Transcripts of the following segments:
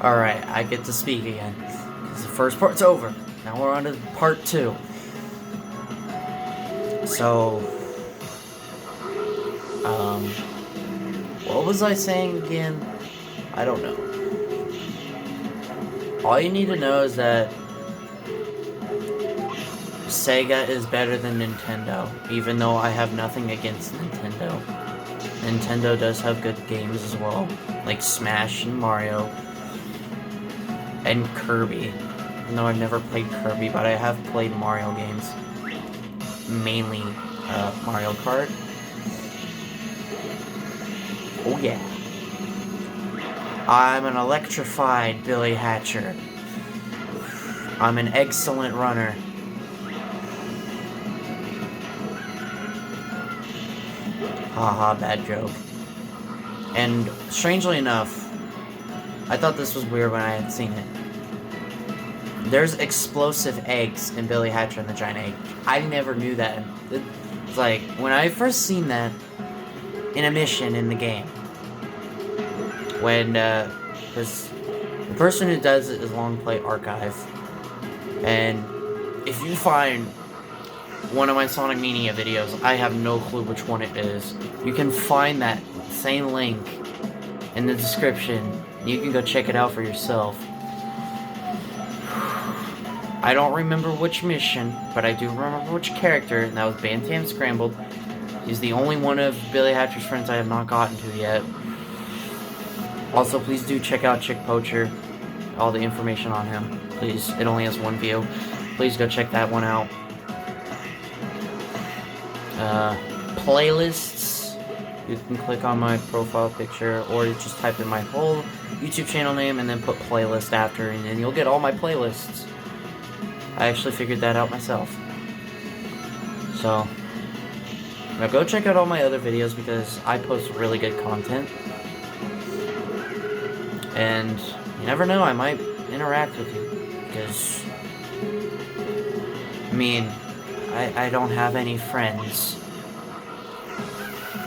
Alright, I get to speak again. The first part's over. Now we're on to part 2. So, what was I saying again? I don't know. All you need to know is that Sega is better than Nintendo, even though I have nothing against Nintendo. Nintendo does have good games as well, like Smash and Mario, and Kirby. No, I've never played Kirby, but I have played Mario games. Mainly, Mario Kart. Oh yeah. I'm an electrified Billy Hatcher. I'm an excellent runner. Haha, bad joke. And, strangely enough, I thought this was weird when I had seen it. There's explosive eggs in Billy Hatcher and the Giant Egg. I never knew that. It's like, when I first seen that in a mission in the game, when, because the person who does it is Long Play Archive, and if you find one of my Sonic Mania videos, I have no clue which one it is. You can find that same link in the description. You can go check it out for yourself. I don't remember which mission, but I do remember which character, and that was Bantam Scrambled. He's the only one of Billy Hatcher's friends I have not gotten to yet. Also, please do check out Chick Poacher. All the information on him. Please, it only has one view. Please go check that one out. Playlists. You can click on my profile picture, or you just type in my whole YouTube channel name and then put playlist after, and then you'll get all my playlists. I actually figured that out myself. So, now go check out all my other videos because I post really good content. And you never know, I might interact with you. Because, I mean, I don't have any friends.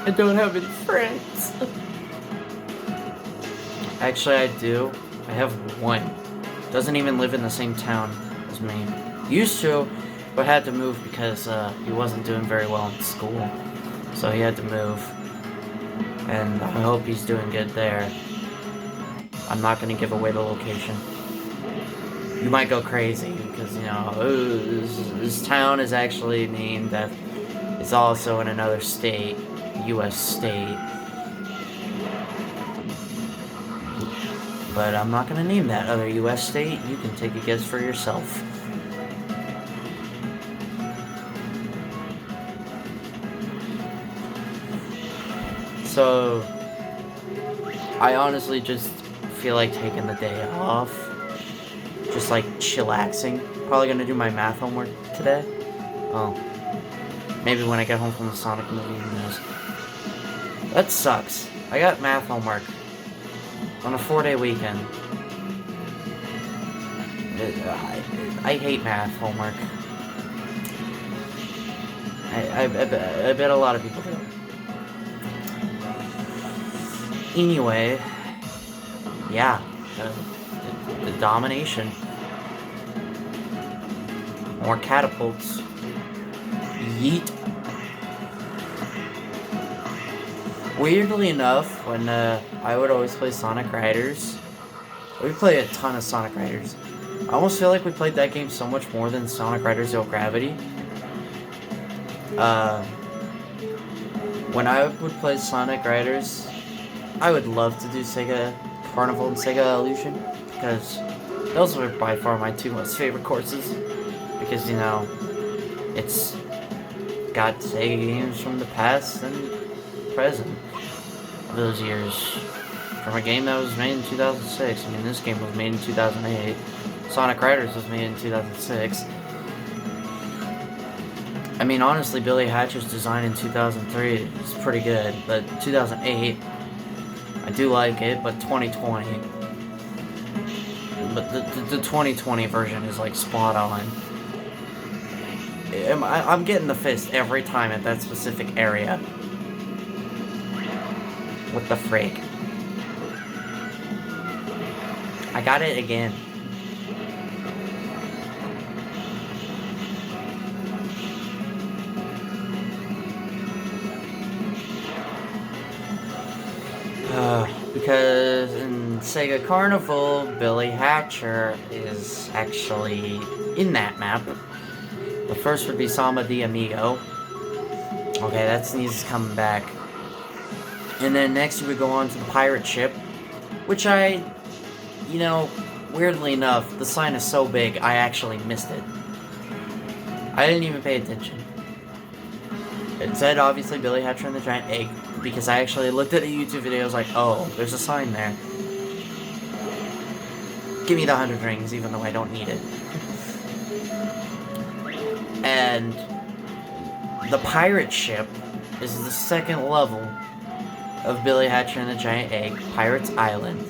I don't have any friends. Actually, I do. I have one. Doesn't even live in the same town as me. Used to, but had to move because he wasn't doing very well in school. So he had to move. And I hope he's doing good there. I'm not going to give away the location. You might go crazy because, you know, this town is actually named that it's also in another state, U.S. state. But I'm not going to name that other U.S. state. You can take a guess for yourself. So, I honestly just feel like taking the day off. Just like chillaxing. Probably gonna do my math homework today. Oh. Maybe when I get home from the Sonic movie, who knows. That sucks. I got math homework on a 4-day weekend. I hate math homework. I bet a lot of people do. Anyway, yeah, the domination. More catapults. Yeet. Weirdly enough, when I would always play Sonic Riders, we play a ton of Sonic Riders. I almost feel like we played that game so much more than Sonic Riders Zero Gravity. When I would play Sonic Riders, I would love to do Sega Carnival and Sega Illusion, because those were by far my two most favorite courses, because, you know, it's got Sega games from the past and present of those years. From a game that was made in 2006, I mean, this game was made in 2008, Sonic Riders was made in 2006. I mean, honestly, Billy Hatcher's design in 2003 is pretty good, but 2008, I do like it, but 2020... But the 2020 version is, like, spot on. I'm getting the fist every time at that specific area. What the freak? I got it again. Because in Sega Carnival, Billy Hatcher is actually in that map. The first would be Samba de Amigo. Okay, that sneeze is coming back. And then next we would go on to the pirate ship, which weirdly enough, the sign is so big, I actually missed it. I didn't even pay attention. It said, obviously, Billy Hatcher and the Giant Egg, because I actually looked at a YouTube video, I was like, oh, there's a sign there. Give me the 100 rings, even though I don't need it. And the pirate ship is the second level of Billy Hatcher and the Giant Egg, Pirate's Island.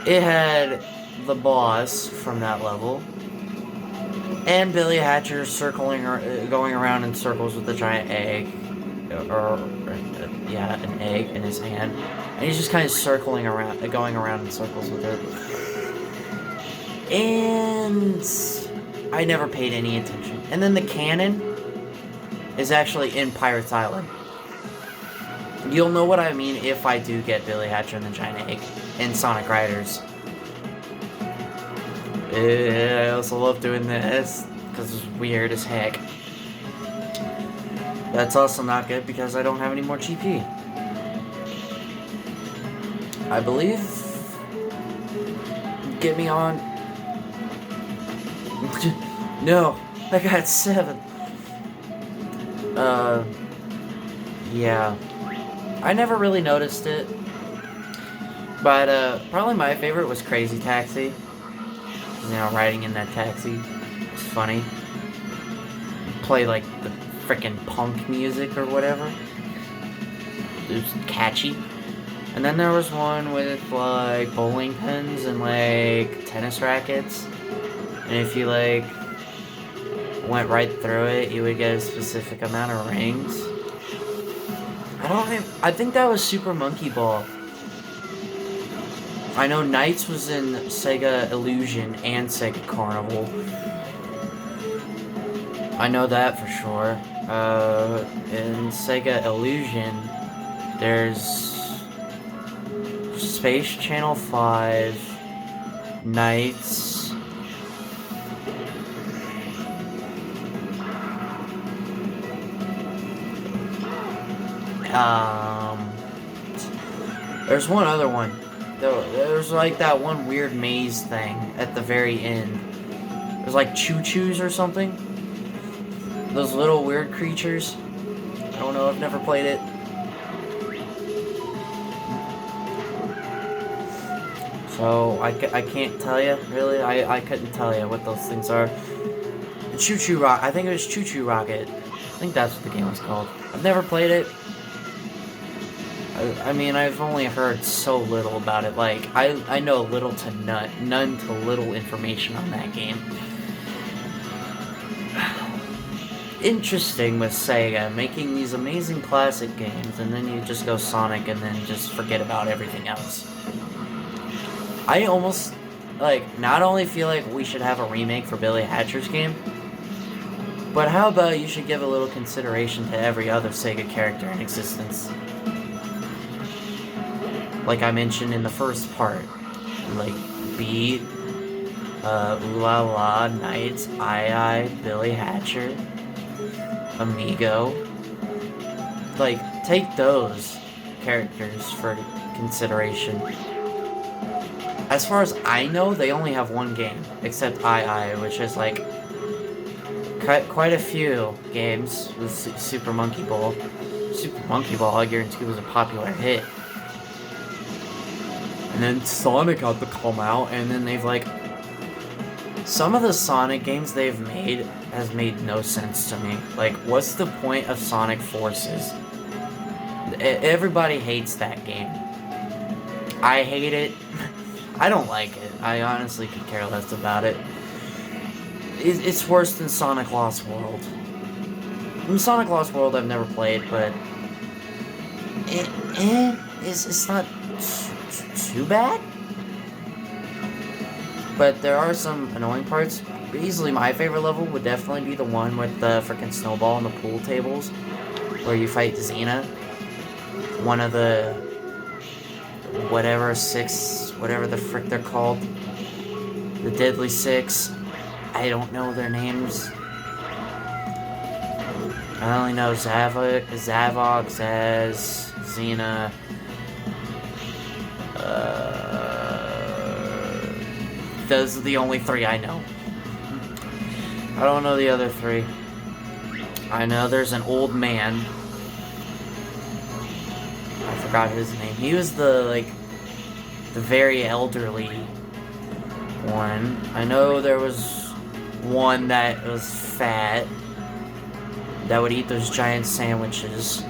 It had the boss from that level, and Billy Hatcher going around in circles with the giant egg, an egg in his hand, and he's just kind of going around in circles with it. And I never paid any attention. And then the cannon is actually in Pirate's Island. You'll know what I mean if I do get Billy Hatcher and the Giant Egg in Sonic Riders. I also love doing this, because it's weird as heck. That's also not good, because I don't have any more GP. I believe... Get me on... No! I got 7! Yeah. I never really noticed it. But, probably my favorite was Crazy Taxi. You know, riding in that taxi. It's funny. Play, like, the frickin' punk music or whatever. It was catchy. And then there was one with, like, bowling pins and, like, tennis rackets. And if you, like, went right through it, you would get a specific amount of rings. I think that was Super Monkey Ball. I know Knights was in Sega Illusion and Sega Carnival. I know that for sure. In Sega Illusion, there's Space Channel 5, Knights, there's one other one. There's like that one weird maze thing at the very end. There's like choo-choos or something. Those little weird creatures. I don't know, I've never played it. So, I can't tell you, really. I couldn't tell you what those things are. Choo-choo Rock. I think it was Choo-choo Rocket. I think that's what the game was called. I've never played it. I mean, I've only heard so little about it. Like, I know little to none to little information on that game. Interesting with Sega, making these amazing classic games, and then you just go Sonic and then just forget about everything else. I almost, like, not only feel like we should have a remake for Billy Hatcher's game, but how about you should give a little consideration to every other Sega character in existence? Like I mentioned in the first part, like Beat, Ooh La La, Knights, I, Billy Hatcher, Amigo. Like, take those characters for consideration. As far as I know, they only have one game, except I, which is like quite a few games with Super Monkey Ball. Super Monkey Ball, I guarantee, was a popular hit. And then Sonic had to come out, and then they've like... Some of the Sonic games they've made has made no sense to me. Like, what's the point of Sonic Forces? Everybody hates that game. I hate it. I don't like it. I honestly could care less about it. It's worse than Sonic Lost World. Sonic Lost World I've never played, but... It's not... too bad? But there are some annoying parts. Easily my favorite level would definitely be the one with the freaking snowball and the pool tables, where you fight Xena. One of the whatever the frick they're called. The Deadly Six. I don't know their names. I only know Zavok, Zaz, Xena. Those are the only three I know. I don't know the other three. I know there's an old man. I forgot his name. He was the very elderly one. I know there was one that was fat that would eat those giant sandwiches.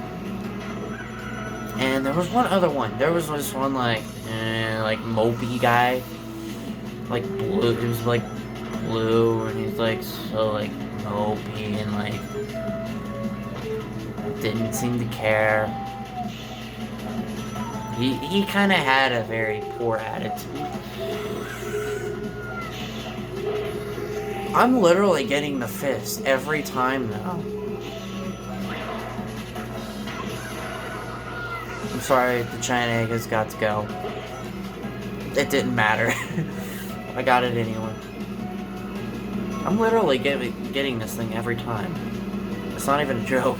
And there was one other one. There was this one like mopey guy. Like blue, he was like blue, and he's like so like mopey and like didn't seem to care. He kind of had a very poor attitude. I'm literally getting the fist every time now. I'm sorry, the giant egg has got to go. It didn't matter. I got it anyway. I'm literally getting this thing every time. It's not even a joke.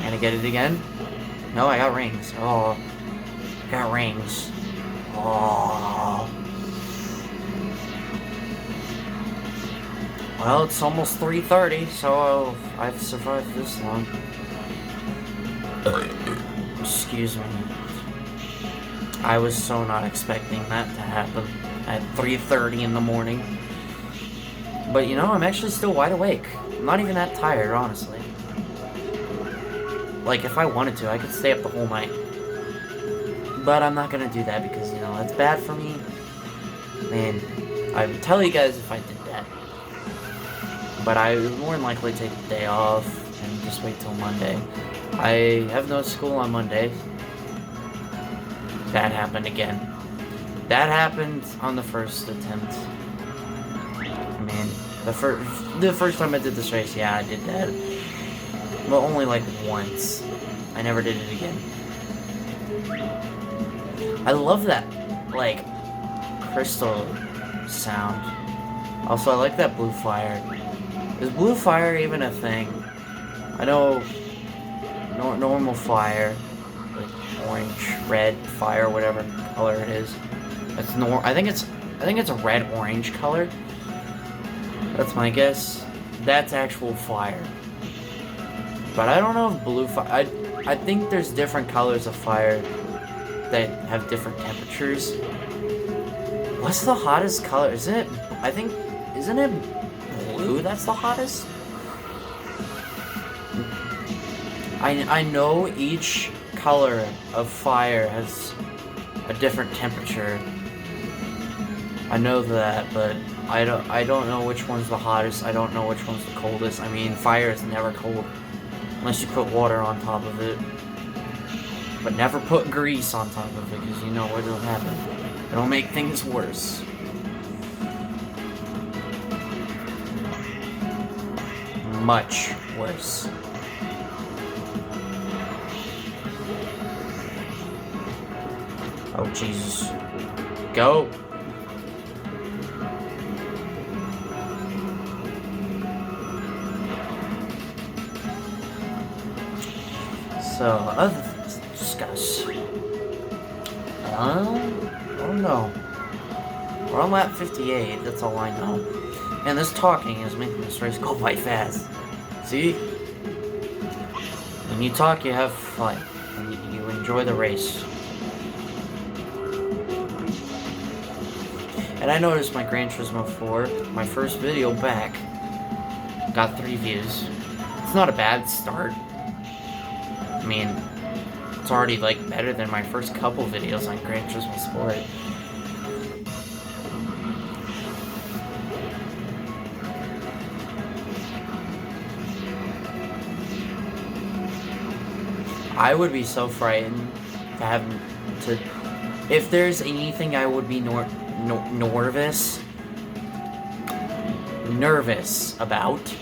Can I get it again? No, I got rings. Oh. I got rings. Oh. Well, it's almost 3:30, so I've survived this long. Excuse me. I was so not expecting that to happen at 3:30 in the morning. But you know, I'm actually still wide awake. I'm not even that tired, honestly. Like, if I wanted to, I could stay up the whole night. But I'm not gonna do that because, you know, that's bad for me. Man, I would tell you guys if I did that. But I would more than likely take the day off and just wait till Monday. I have no school on Monday. That happened again. That happened on the first attempt. I mean, the first time I did this race, yeah, I did that. But only like once. I never did it again. I love that, like, crystal sound. Also, I like that blue fire. Is blue fire even a thing? I know normal fire, like orange, red fire, whatever color it is. It's I think it's a red-orange color. That's my guess. That's actual fire. But I don't know if blue fire. I think there's different colors of fire that have different temperatures. What's the hottest color? Isn't it blue that's the hottest? I know each color of fire has a different temperature. I know that, but I don't know which one's the hottest. I don't know which one's the coldest. I mean, fire is never cold unless you put water on top of it. But never put grease on top of it, because you know what'll happen. It'll make things worse. Much worse. Oh, Jesus. Go! So, other things to discuss. Oh no. We're on lap 58, that's all I know. And this talking is making this race go by fast. See? When you talk, you have fun. And you enjoy the race. And I noticed my Gran Turismo 4, my first video back, got 3 views. It's not a bad start. I mean, it's already, like, better than my first couple videos on Gran Turismo Sport. I would be so frightened to If there's anything I would be nervous about,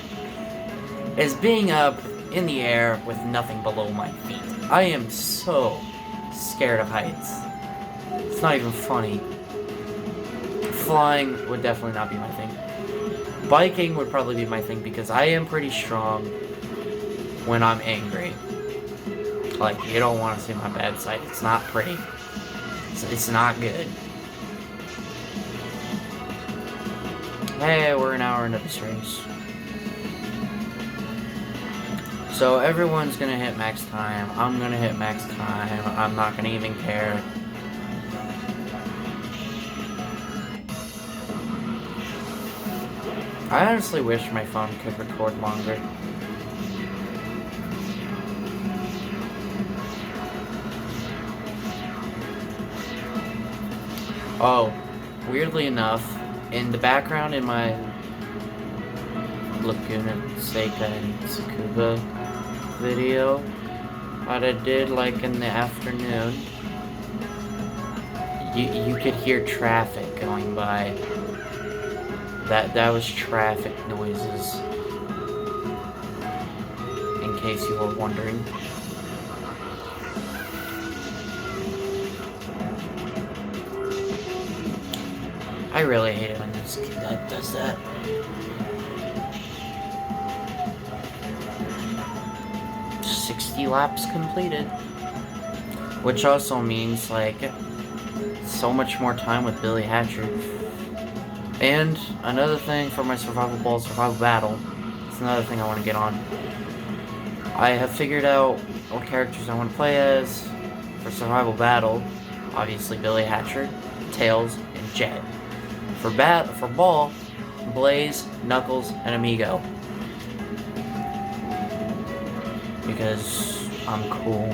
is being up in the air with nothing below my feet. I am so scared of heights. It's not even funny. Flying would definitely not be my thing. Biking would probably be my thing because I am pretty strong when I'm angry. Like, you don't want to see my bad side. It's not pretty. It's not good. Hey, we're an hour into this race. So everyone's gonna hit max time. I'm gonna hit max time. I'm not gonna even care. I honestly wish my phone could record longer. Oh, weirdly enough, in the background in my Laguna Seca and Tsukuba video that I did like in the afternoon, you could hear traffic going by. That was traffic noises, in case you were wondering. I really hate it when this kid does that. Just 60 laps completed. Which also means, like, so much more time with Billy Hatcher. And another thing for my survival battle. It's another thing I want to get on. I have figured out what characters I want to play as for survival battle. Obviously Billy Hatcher, Tails, and Jet. For ball, Blaze, Knuckles, and Amigo. Because I'm cool.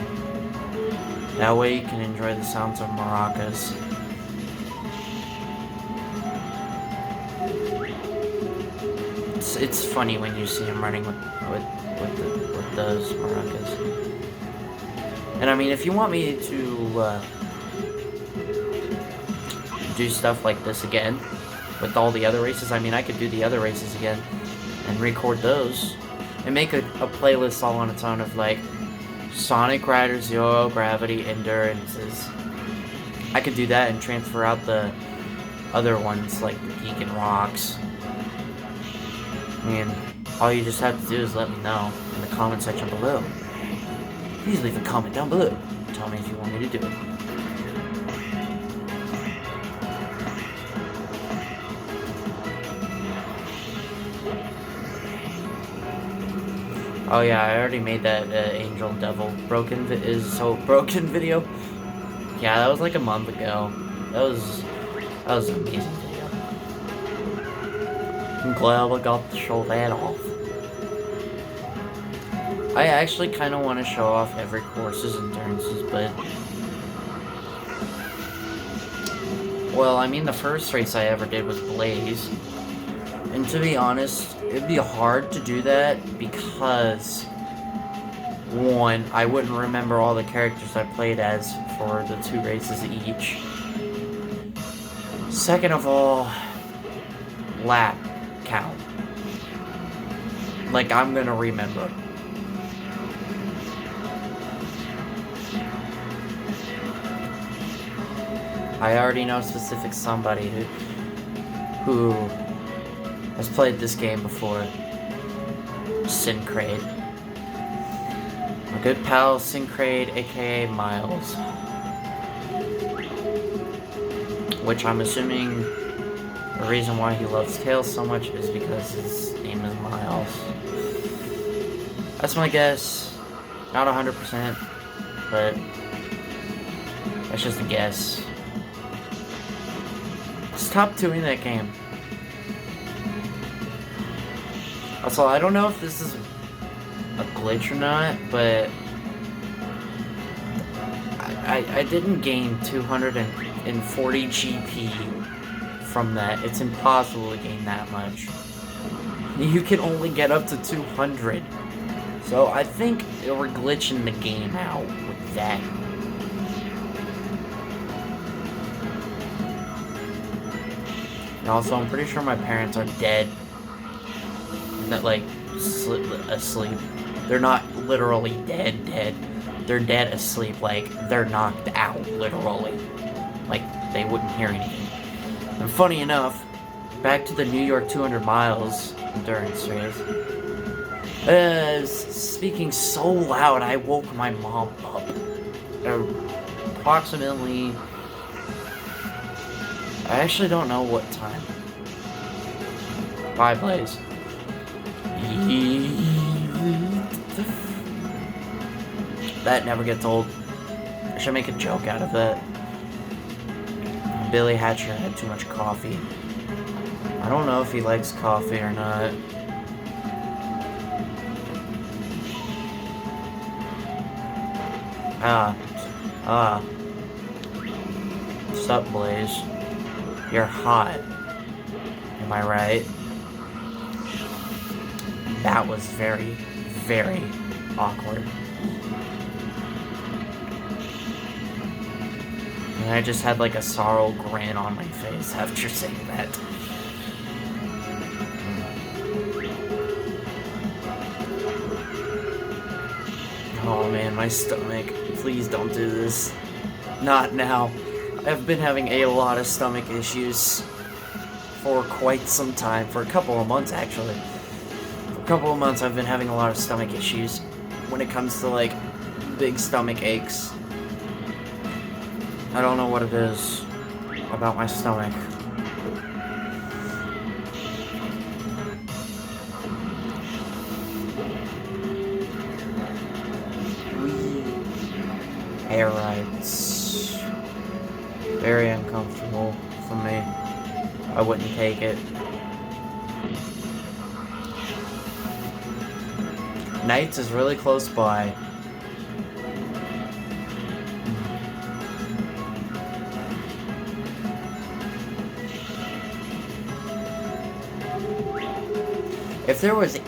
That way you can enjoy the sounds of maracas. It's funny when you see him running with those maracas. And I mean, if you want me to do stuff like this again with all the other races, I mean, I could do the other races again and record those and make a playlist all on its own of, like, Sonic Rider, Zero Gravity, Endurances. I could do that and transfer out the other ones, like the Gigan Rocks. I mean, all you just have to do is let me know in the comment section below. Please leave a comment down below. Tell me if you want me to do it. Oh yeah, I already made that Angel Devil broken video. Yeah, that was like a month ago. That was an amazing video. I'm glad I got to show that off. I actually kind of want to show off every course's endurances, but... Well, I mean, the first race I ever did was Blaze. And to be honest, it'd be hard to do that because, one, I wouldn't remember all the characters I played as for the 2 races each. Second of all, lap count. Like, I'm gonna remember. I already know specific somebody who has played this game before. Syncrade. My good pal Syncrade, aka Miles. Which I'm assuming the reason why he loves Tails so much is because his name is Miles. That's my guess. Not 100%, but that's just a guess. Stop doing that game. Also, I don't know if this is a glitch or not, but I didn't gain 240 GP from that. It's impossible to gain that much. You can only get up to 200. So I think we're glitching the game out with that. And also, I'm pretty sure my parents are dead. Not like asleep. They're not literally dead. They're dead asleep, like they're knocked out, literally. Like they wouldn't hear anything. And funny enough, back to the New York 200 miles endurance race. Speaking so loud, I woke my mom up. Approximately, I actually don't know what time. Bye, Blaze. That never gets old. I should make a joke out of that. Billy Hatcher had too much coffee. I don't know if he likes coffee or not. Sup, Blaze? You're hot. Am I right? That was very, very awkward. And I just had like a sorrow grin on my face after saying that. Oh man, my stomach. Please don't do this. Not now. I've been having a lot of stomach issues for quite some time. For a couple of months, actually. For a couple of months, I've been having a lot of stomach issues when it comes to, like, big stomach aches. I don't know what it is about my stomach. Air rides. Very uncomfortable for me. I wouldn't take it. Nights is really close by. If there was...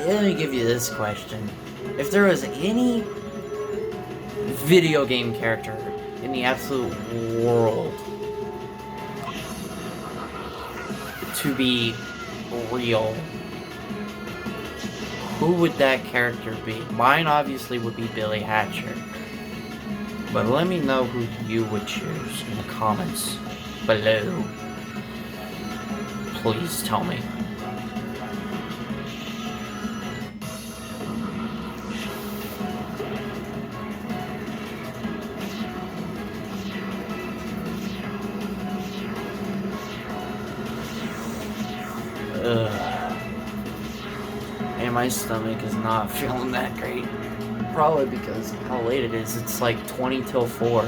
Let me give you this question. If there was any video game character in the absolute world to be real, who would that character be? Mine obviously would be Billy Hatcher. But let me know who you would choose in the comments below. Please tell me. And my stomach is not feeling that great. Probably because of how late it is. It's like 20 till 4.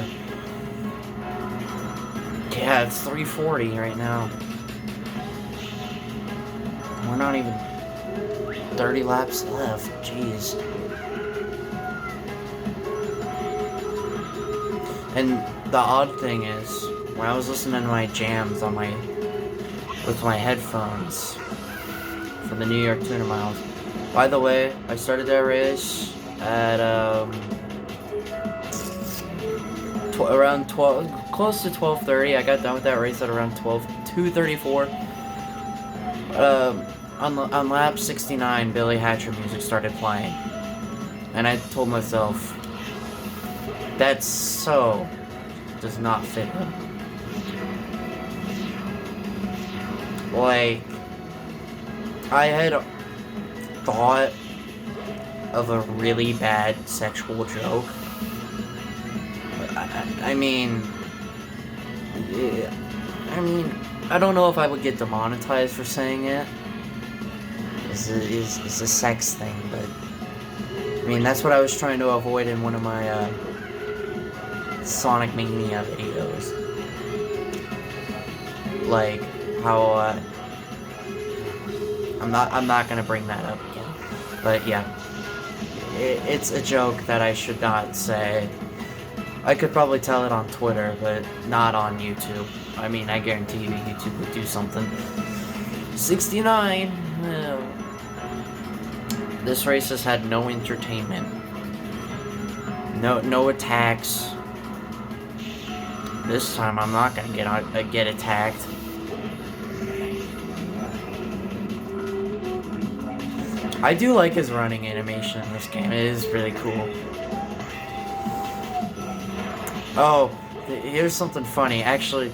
Yeah, it's 3:40 right now. We're not even 30 laps left. Jeez. And the odd thing is, when I was listening to my jams on with my headphones for the New York 200 miles. By the way, I started that race at around 12, close to 12:30. I got done with that race at around 2:34. On lap 69, Billy Hatcher music started playing, and I told myself, that so does not fit him. Like, I had thought of a really bad sexual joke. I mean, I don't know if I would get demonetized for saying it. It's a sex thing, but I mean, that's what I was trying to avoid in one of my Sonic Mania videos. Like how I'm not gonna bring that up again. But yeah, it's a joke that I should not say. I could probably tell it on Twitter, but not on YouTube. I mean, I guarantee you YouTube would do something. 69. This race has had no entertainment. No attacks. This time I'm not gonna get attacked. I do like his running animation in this game. It is really cool. Oh, here's something funny. Actually,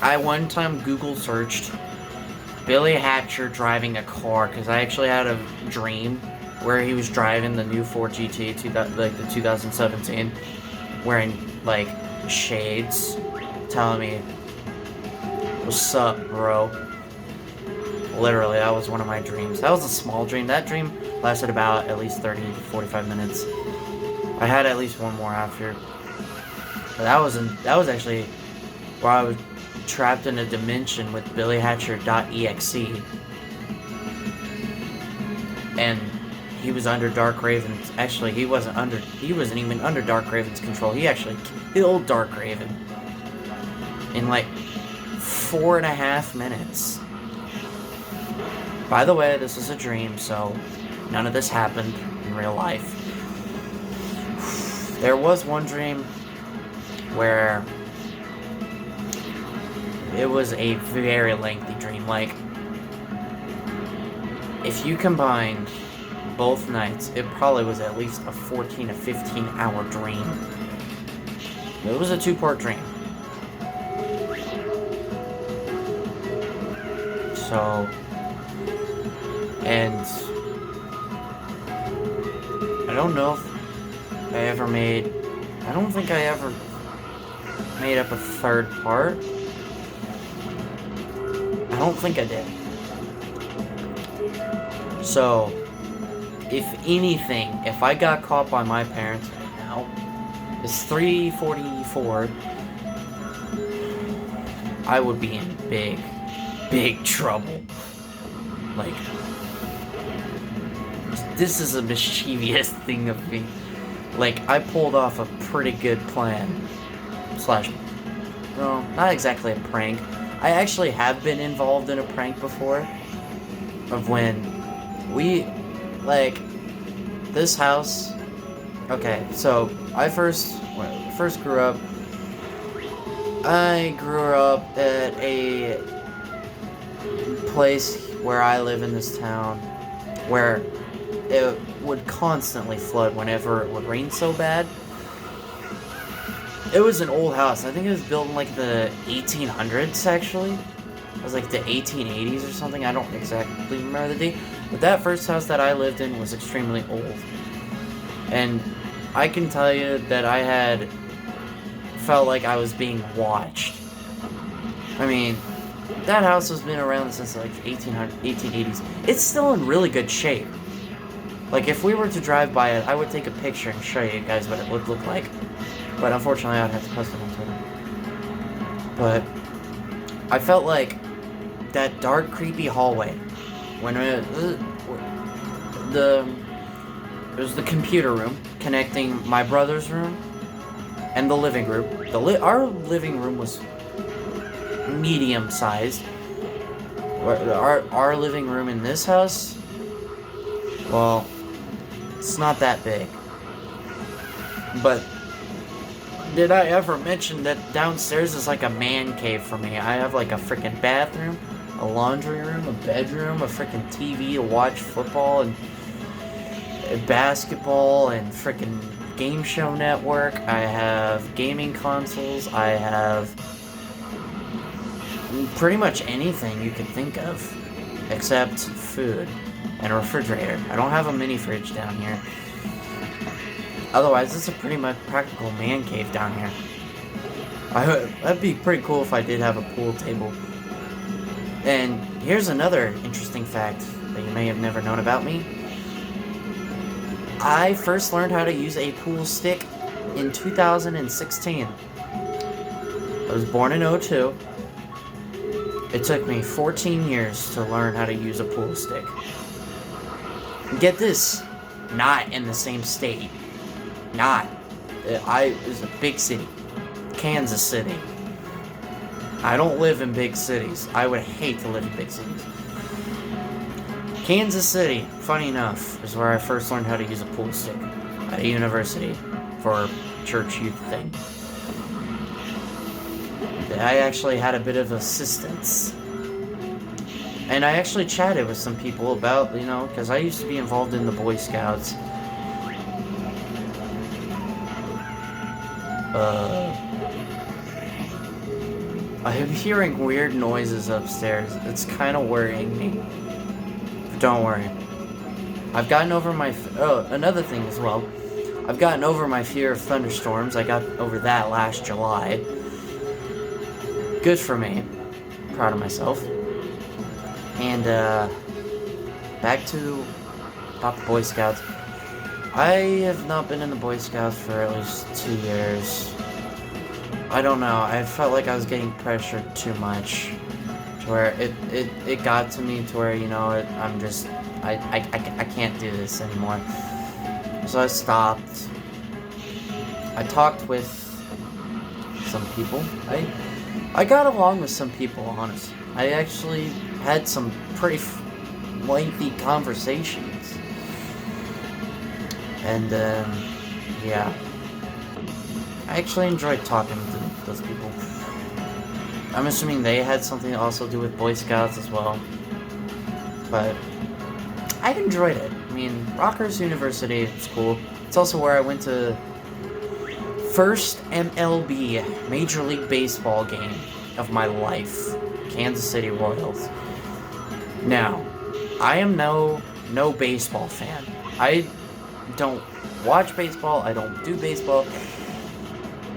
I one time Google searched Billy Hatcher driving a car because I actually had a dream where he was driving the new Ford GT, like the 2017, wearing like shades, telling me, "What's up, bro?" Literally, that was one of my dreams. That was a small dream. That dream lasted about at least 30 to 45 minutes. I had at least one more after. But that was actually where I was trapped in a dimension with BillyHatcher.exe. And he was under Dark Raven's. Actually, he wasn't even under Dark Raven's control. He actually killed Dark Raven in like 4.5 minutes. By the way, this is a dream, so none of this happened in real life. There was one dream where it was a very lengthy dream. Like, if you combined both nights, it probably was at least a 14 to 15 hour dream. It was a 2-part dream. So, and I don't know if I don't think I ever made up a 3rd part. I don't think I did. So, if anything, if I got caught by my parents right now, it's 3:44, I would be in big trouble. Like, this is a mischievous thing of me. Like, I pulled off a pretty good plan. Well, not exactly a prank. I actually have been involved in a prank before. Of when we, like, this house. Okay, so when I first grew up, I grew up at a place where I live in this town where it would constantly flood whenever it would rain so bad. It was an old house. I think it was built in like the 1800s, actually. It was like the 1880s or something. I don't exactly remember the date. But that first house that I lived in was extremely old. And I can tell you that I had felt like I was being watched. I mean, that house has been around since like 1880s. It's still in really good shape. Like, if we were to drive by it, I would take a picture and show you guys what it would look like. But unfortunately, I would have to post it on Twitter. But I felt like that dark, creepy hallway when it was the computer room connecting my brother's room and the living room. Our living room was medium sized. Our living room in this house, well, it's not that big. But did I ever mention that downstairs is like a man cave for me? I have like a freaking bathroom, a laundry room, a bedroom, a freaking TV to watch football and basketball and freaking game show network. I have gaming consoles. I have pretty much anything you can think of except food and a refrigerator. I don't have a mini fridge down here. Otherwise, it's a pretty much practical man cave down here. That'd be pretty cool if I did have a pool table. And here's another interesting fact that you may have never known about me. I first learned how to use a pool stick in 2016. I was born in 2002. It took me 14 years to learn how to use a pool stick. Get this, not in the same state. It was a big city. Kansas City. I don't live in big cities. I would hate to live in big cities. Kansas City, funny enough, is where I first learned how to use a pool stick. At a university. For a church youth thing. I actually had a bit of assistance. And I actually chatted with some people about, you know, because I used to be involved in the Boy Scouts. I'm hearing weird noises upstairs. It's kind of worrying me. But don't worry. I've gotten over my... another thing as well. I've gotten over my fear of thunderstorms. I got over that last July. Good for me. Proud of myself. And, back to about the Boy Scouts. I have not been in the Boy Scouts for at least 2 years. I don't know, I felt like I was getting pressured too much. To where it got to me to where, you know, I'm just, I can't do this anymore. So I stopped. I talked with some people. I got along with some people, honestly. I actually had some pretty lengthy conversations. And, yeah. I actually enjoyed talking to those people. I'm assuming they had something to also do with Boy Scouts as well. But I enjoyed it. I mean, Rockhurst University is cool. It's also where I went to first MLB, Major League Baseball game of my life. Kansas City Royals. Now, I am no baseball fan. I don't watch baseball. I don't do baseball.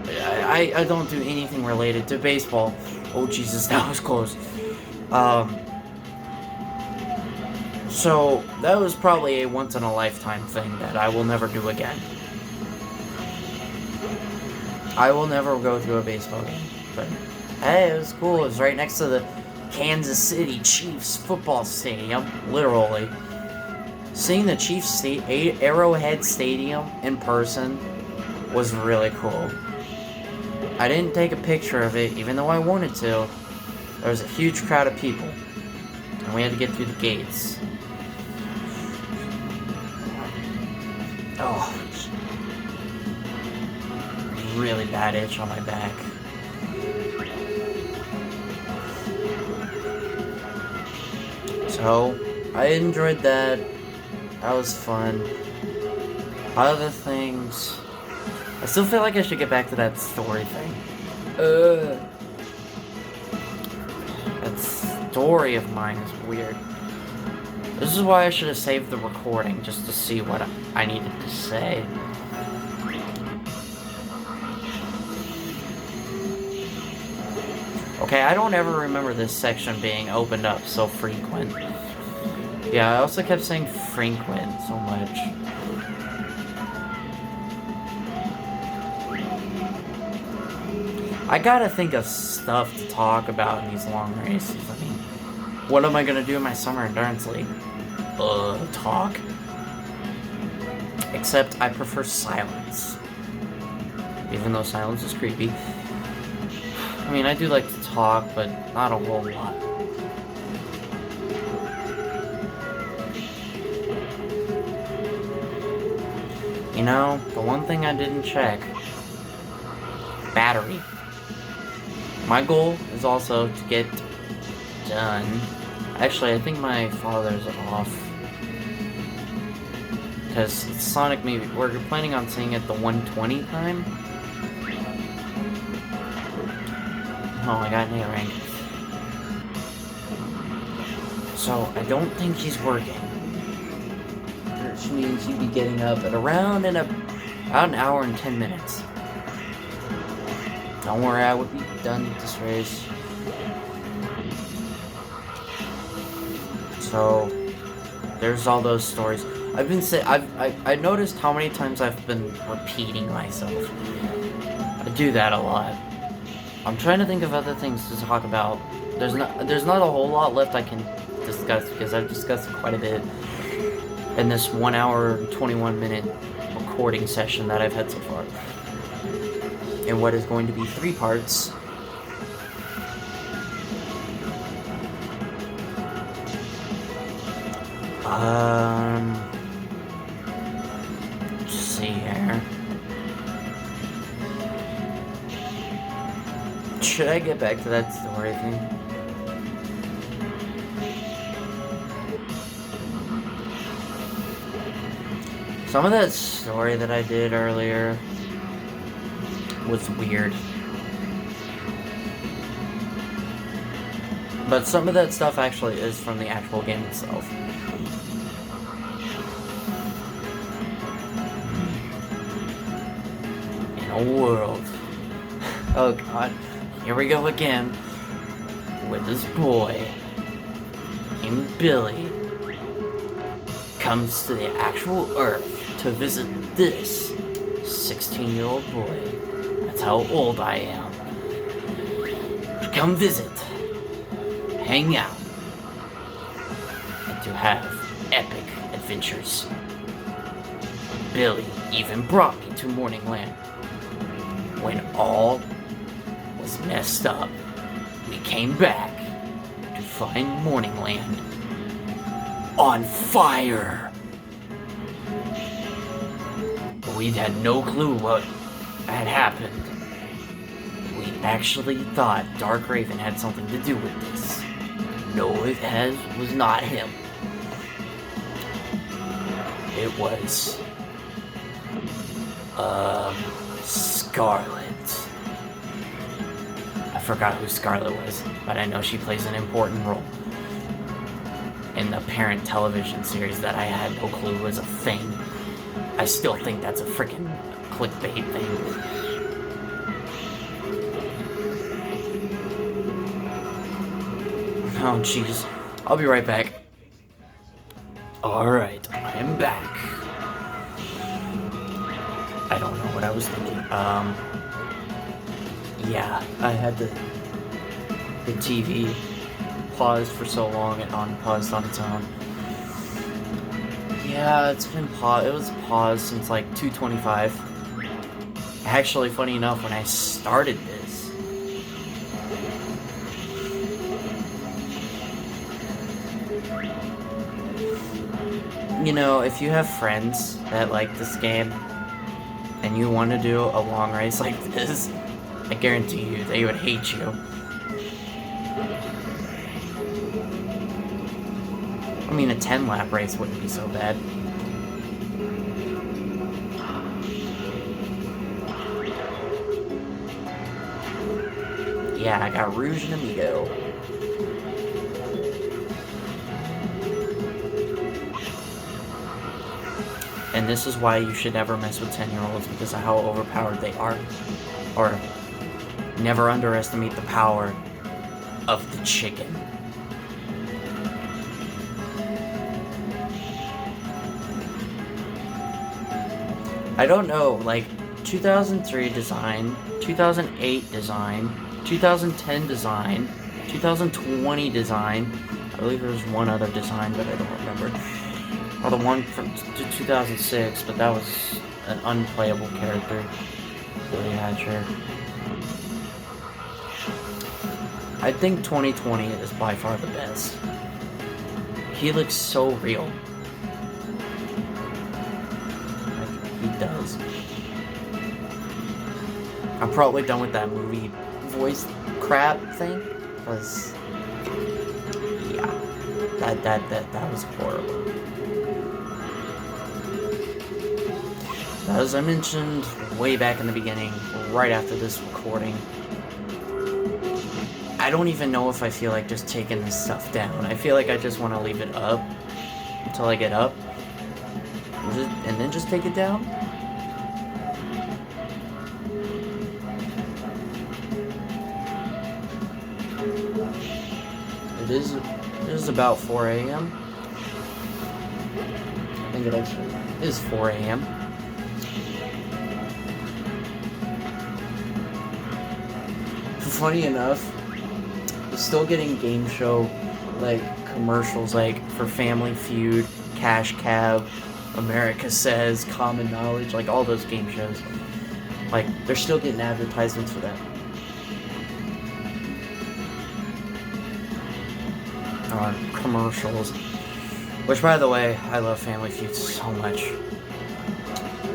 I don't do anything related to baseball. Oh, Jesus, that was close. So, that was probably a once-in-a-lifetime thing that I will never do again. I will never go to a baseball game. But, hey, it was cool. It was right next to the Kansas City Chiefs football stadium, literally. Seeing the Chiefs Arrowhead Stadium in person was really cool. I didn't take a picture of it, even though I wanted to. There was a huge crowd of people, and we had to get through the gates. Oh, really bad itch on my back. So, I enjoyed that. That was fun. Other things... I still feel like I should get back to that story thing. That story of mine is weird. This is why I should have saved the recording, just to see what I needed to say. Okay, I don't ever remember this section being opened up so frequent. Yeah, I also kept saying frequent so much. I gotta think of stuff to talk about in these long races. I mean, what am I gonna do in my summer endurance league? Talk. Except I prefer silence. Even though silence is creepy. I mean, I do like to talk, but not a whole lot. You know, the one thing I didn't check. Battery. My goal is also to get done. Actually, I think my father's off. Because Sonic maybe we're planning on seeing it the 1:20 time. Oh, I got an A rank. So I don't think he's working. Which means he'd be getting up at around about an hour and 10 minutes. Don't worry, I would be done with this race. So, there's all those stories. I noticed how many times I've been repeating myself. I do that a lot. I'm trying to think of other things to talk about. There's not a whole lot left I can discuss because I've discussed quite a bit in this 1 hour and 21 minute recording session that I've had so far. In what is going to be 3 parts. Let's see here. Should I get back to that story thing? Some of that story that I did earlier was weird. But some of that stuff actually is from the actual game itself. In a world. Oh god. Here we go again. With this boy named Billy comes to the actual Earth to visit this 16-year-old boy. That's how old I am. Come visit, hang out, and to have epic adventures. Billy even brought me to Morningland. When all was messed up, we came back to find Morningland on fire. We had no clue what had happened. We actually thought Dark Raven had something to do with this. No, it was not him. It was Scarlet. I forgot who Scarlet was, but I know she plays an important role in the parent television series that I had no clue was a thing. I still think that's a freaking clickbait thing. Oh jeez. I'll be right back. Alright, I am back. I don't know what I was thinking. Yeah, I had the TV paused for so long and unpaused on its own. Yeah, it's been paused. It was paused since like 2:25. Actually, funny enough, when I started this, you know, if you have friends that like this game and you want to do a long race like this, I guarantee you they would hate you. I mean, a 10-lap race wouldn't be so bad. Yeah, I got Rouge and Amigo. And this is why you should never mess with 10-year-olds, because of how overpowered they are. Or, never underestimate the power of the chicken. I don't know, like, 2003 design, 2008 design, 2010 design, 2020 design, I believe there was one other design, but I don't remember. Or the one from 2006, but that was an unplayable character. Billy Hatcher. I think 2020 is by far the best. He looks so real. He does. I'm probably done with that movie voice crap thing, because yeah, that was horrible. As I mentioned way back in the beginning, right after this recording, I don't even know if I feel like just taking this stuff down. I feel like I just want to leave it up until I get up, and then just take it down. It is about 4 a.m. I think it actually is 4 a.m. Funny enough, I'm still getting game show like commercials like for Family Feud, Cash Cab, America Says, Common Knowledge, like all those game shows. Like they're still getting advertisements for that. Commercials. Which, by the way, I love Family Feud so much.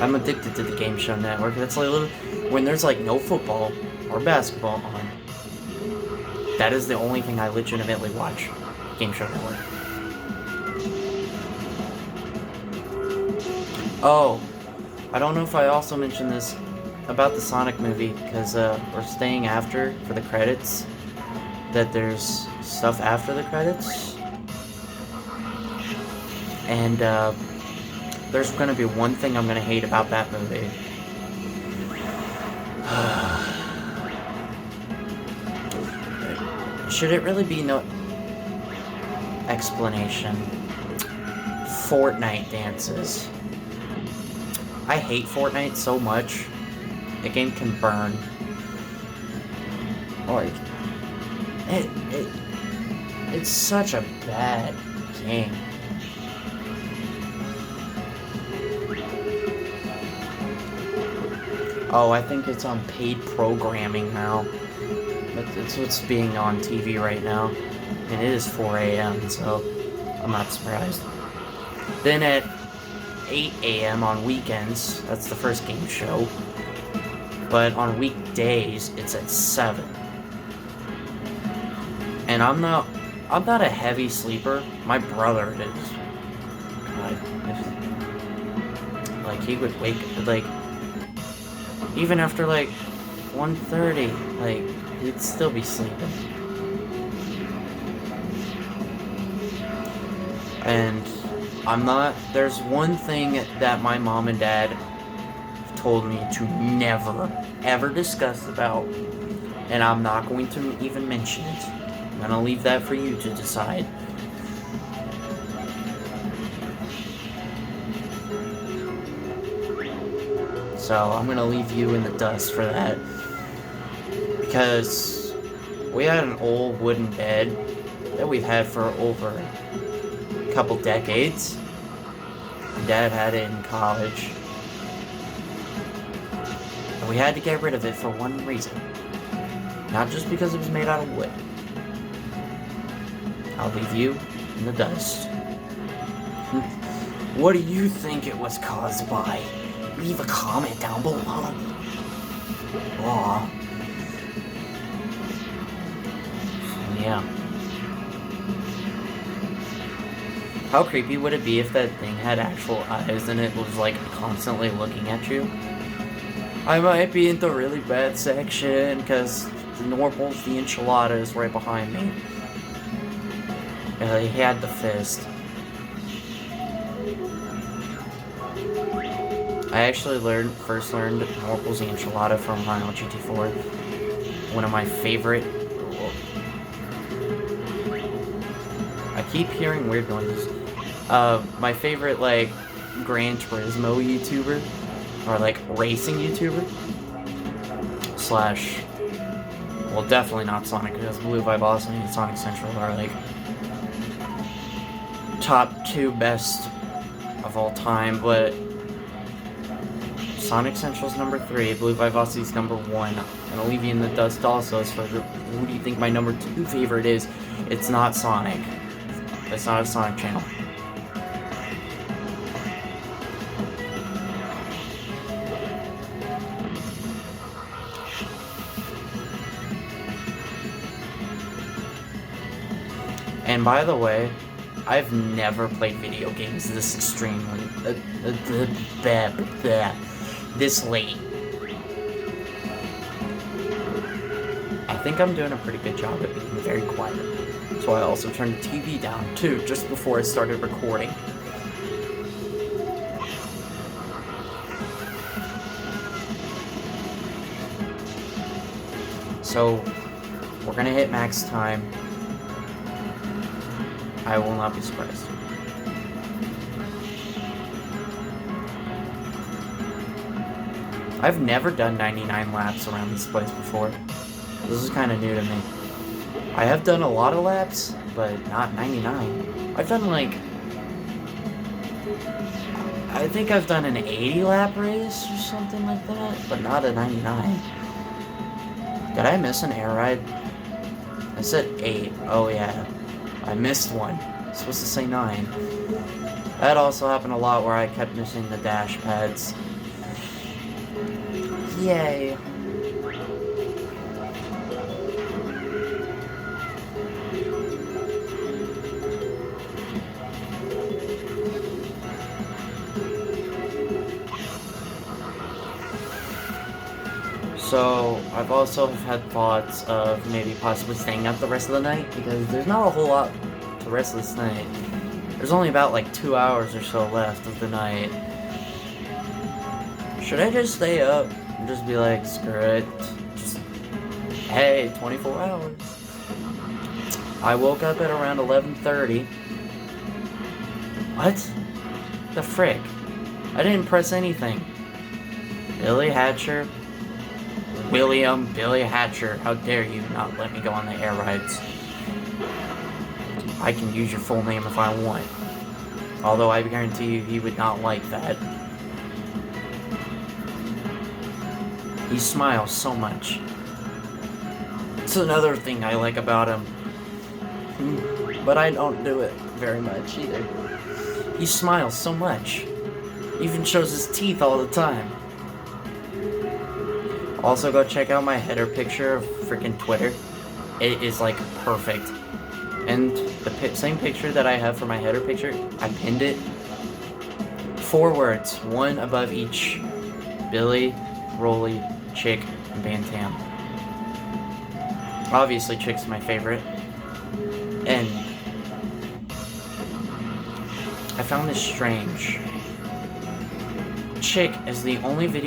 I'm addicted to the Game Show Network. That's like when there's like no football or basketball on. That is the only thing I legitimately watch. Game Show Network. Oh, I don't know if I also mentioned this about the Sonic movie, because we're staying after for the credits, that there's stuff after the credits, and there's gonna be one thing I'm gonna hate about that movie. Should it really be no explanation? Fortnite dances. I hate Fortnite so much. The game can burn. Like, it's such a bad game. Oh, I think it's on paid programming now. That's what's being on TV right now. And it is 4 a.m., so I'm not surprised. Then at 8 a.m. on weekends, that's the first game show. But on weekdays, it's at 7. And I'm not a heavy sleeper. My brother is. God, like, he would wake, like, even after, like, 1:30, like, he'd still be sleeping. And there's one thing that my mom and dad told me to never, ever discuss about, and I'm not going to even mention it. I'm gonna leave that for you to decide. So I'm gonna leave you in the dust for that. Because we had an old wooden bed that we've had for over a couple decades. My dad had it in college. And we had to get rid of it for one reason. Not just because it was made out of wood. I'll leave you in the dust. What do you think it was caused by? Leave a comment down below. Aw. Yeah. How creepy would it be if that thing had actual eyes and it was like constantly looking at you? I might be in the really bad section because the Norpals, the enchilada is right behind me. He had the fist. I actually first learned Norpals the enchilada from Mario GT4. One of my favorite. I keep hearing weird noises. My favorite, like, Gran Turismo YouTuber, or like racing YouTuber, slash, well, definitely not Sonic, because Blue Vibe Awesome and Sonic Central are like top 2 best of all time, but Sonic Central's number 3, Blue Vibe Awesome's number 1. I'm gonna leave you in the dust also as for who do you think my number 2 favorite is. It's not Sonic. It's not a Sonic channel. And by the way, I've never played video games this extremely, this late. I think I'm doing a pretty good job at being very quiet. So I also turned the TV down too, just before I started recording. So, we're gonna hit max time. I will not be surprised. I've never done 99 laps around this place before. This is kind of new to me. I have done a lot of laps, but not 99. I've done like... I think I've done an 80 lap race or something like that, but not a 99. Did I miss an air ride? I said 8. Oh yeah. I missed one. I'm supposed to say 9. That also happened a lot where I kept missing the dash pads. Yay. So, I've also had thoughts of maybe possibly staying up the rest of the night, because there's not a whole lot to the rest of this night. There's only about like 2 hours or so left of the night. Should I just stay up and just be like, screw it, just, hey, 24 hours. I woke up at around 11:30. What? The frick? I didn't press anything. Billy Hatcher? Billy Hatcher, how dare you not let me go on the air rides? I can use your full name if I want. Although I guarantee you he would not like that. He smiles so much. It's another thing I like about him. But I don't do it very much either. He smiles so much. Even shows his teeth all the time. Also, go check out my header picture of freaking Twitter. It is like perfect. And the same picture that I have for my header picture, I pinned it. 4 words, one above each. Billy, Rolly, Chick, and Bantam. Obviously, Chick's my favorite. And I found this strange. Chick is the only video